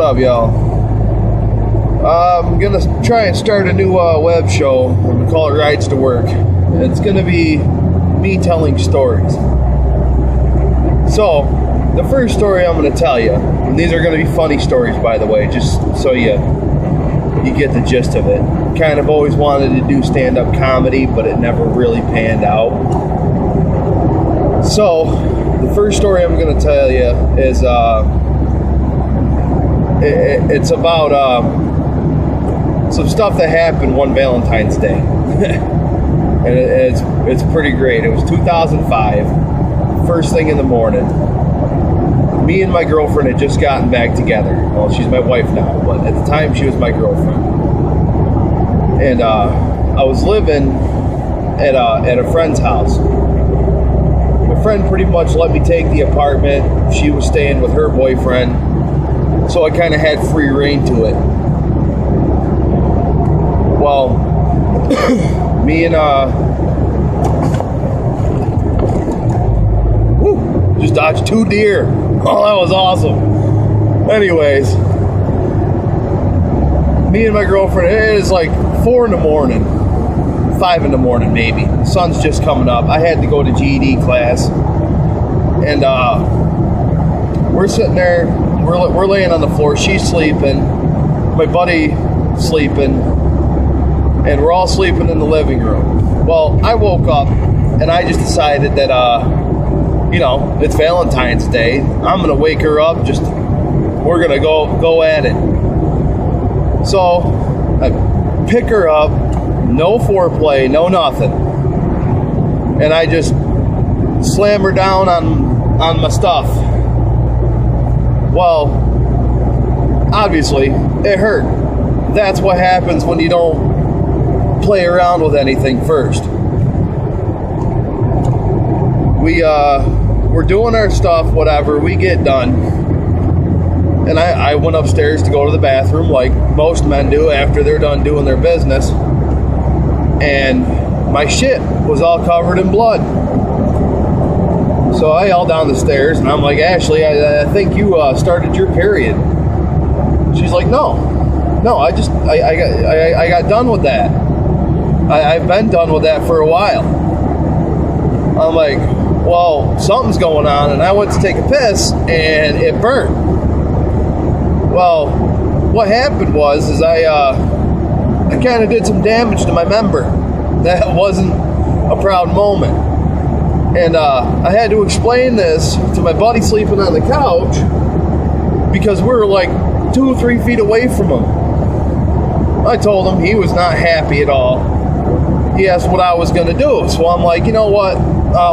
up, y'all? I'm going to try and start a new web show. I'm going to call it Rides to Work. It's going to be me telling stories. So, the first story I'm going to tell you, and these are going to be funny stories, by the way, just so you get the gist of it. Kind of always wanted to do stand-up comedy, but it never really panned out. So, the first story I'm going to tell you is it's about some stuff that happened one Valentine's Day. And it's pretty great. It was 2005, first thing in the morning. Me and my girlfriend had just gotten back together. Well, she's my wife now, but at the time she was my girlfriend. And I was living at a friend's house. My friend pretty much let me take the apartment. She was staying with her boyfriend, so I kind of had free reign to it. Well, me and just dodged 2 deer. Oh, that was awesome. Anyways, me and my girlfriend, it is like 4 in the morning, 5 in the morning maybe. The sun's just coming up. I had to go to GED class, and we're sitting there. We're laying on the floor. She's sleeping. My buddy sleeping, and we're all sleeping in the living room. Well, I woke up, and I just decided that it's Valentine's Day. I'm gonna wake her up. We're gonna go at it. So I pick her up, no foreplay, no nothing, and I just slam her down on my stuff. Well, obviously it hurt. That's what happens when you don't play around with anything first. We're doing our stuff, whatever, we get done. And I went upstairs to go to the bathroom like most men do after they're done doing their business. And my shit was all covered in blood. So I yelled down the stairs and I'm like, Ashley, I think you started your period. She's like, no, I got done with that. I've been done with that for a while. I'm like, well, something's going on, and I went to take a piss, and it burnt. Well, what happened was I kind of did some damage to my member. That wasn't a proud moment. And I had to explain this to my buddy sleeping on the couch, because we were like 2 or 3 feet away from him. I told him. He was not happy at all. He asked what I was going to do. So I'm like, you know what?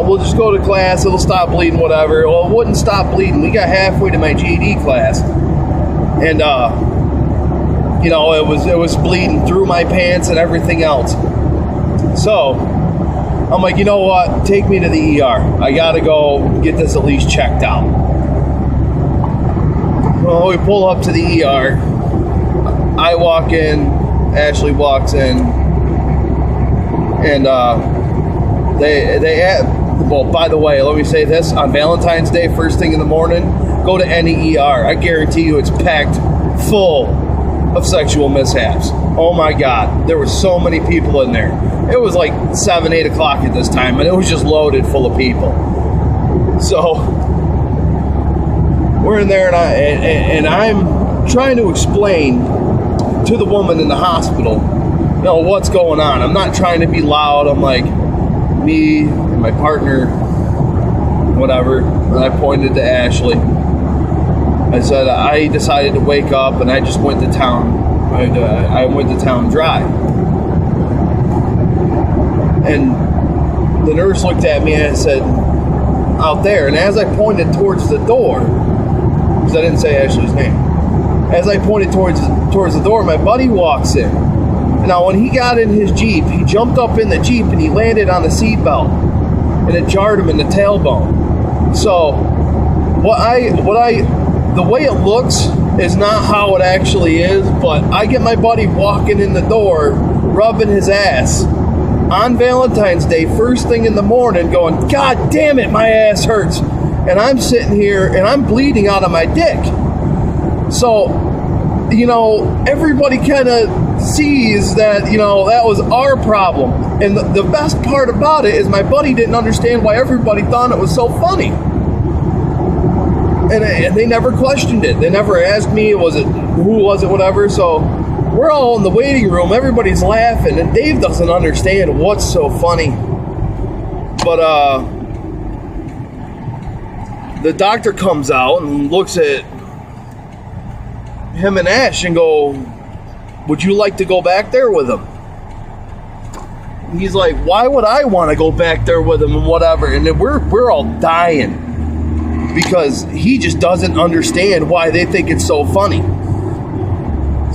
We'll just go to class. It'll stop bleeding, whatever. Well, it wouldn't stop bleeding. We got halfway to my GED class. And, it was bleeding through my pants and everything else. So I'm like, you know what? Take me to the ER. I got to go get this at least checked out. Well, we pull up to the ER. I walk in. Ashley walks in. And well, by the way, let me say this. On Valentine's Day, first thing in the morning, go to any ER. I guarantee you it's packed full of sexual mishaps. Oh my God. There were so many people in there. It was like 7, 8 o'clock at this time, and it was just loaded full of people. So we're in there, and I'm trying to explain to the woman in the hospital, what's going on. I'm not trying to be loud. I'm like, me and my partner, whatever. And I pointed to Ashley. I said, I decided to wake up and I just went to town. I went to town dry. And the nurse looked at me and said, out there. And as I pointed towards the door, because I didn't say Ashley's name, as I pointed towards the door, my buddy walks in. Now, when he got in his Jeep, he jumped up in the Jeep and he landed on the seatbelt, and it jarred him in the tailbone. So, the way it looks is not how it actually is, but I get my buddy walking in the door, rubbing his ass on Valentine's Day, first thing in the morning, going, God damn it, my ass hurts. And I'm sitting here and I'm bleeding out of my dick. So you know, everybody kind of sees that, you know, that was our problem. And the best part about it is my buddy didn't understand why everybody thought it was so funny. And they never questioned it. They never asked me, who was it, whatever. So we're all in the waiting room. Everybody's laughing. And Dave doesn't understand what's so funny. But the doctor comes out and looks at him and Ash and go, would you like to go back there with him? And he's like, why would I want to go back there with him and whatever? And then we're all dying because he just doesn't understand why they think it's so funny.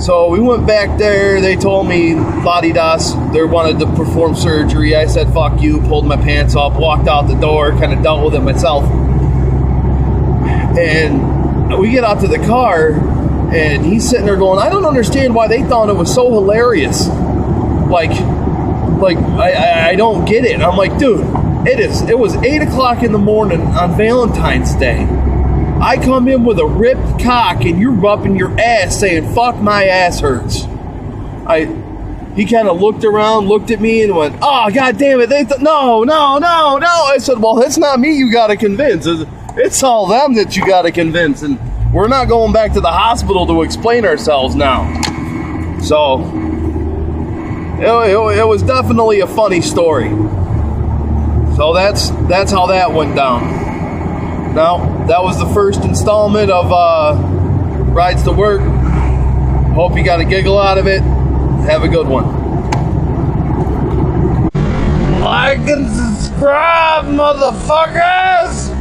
So we went back there. They told me la-di-das, they wanted to perform surgery. I said fuck you, pulled my pants up, walked out the door, kind of dealt with it myself. And we get out to the car, and he's sitting there going, I don't understand why they thought it was so hilarious. Like I don't get it. And I'm like, dude, it was 8 o'clock in the morning on Valentine's Day. I come in with a ripped cock, and you're rubbing your ass saying, fuck, my ass hurts. He kind of looked around, looked at me, and went, oh, God damn it. No. I said, well, it's not me you got to convince. It's all them that you got to convince, and we're not going back to the hospital to explain ourselves now. So, it was definitely a funny story. So that's how that went down. Now, that was the first installment of Rides to Work. Hope you got a giggle out of it. Have a good one. Like and subscribe, motherfuckers!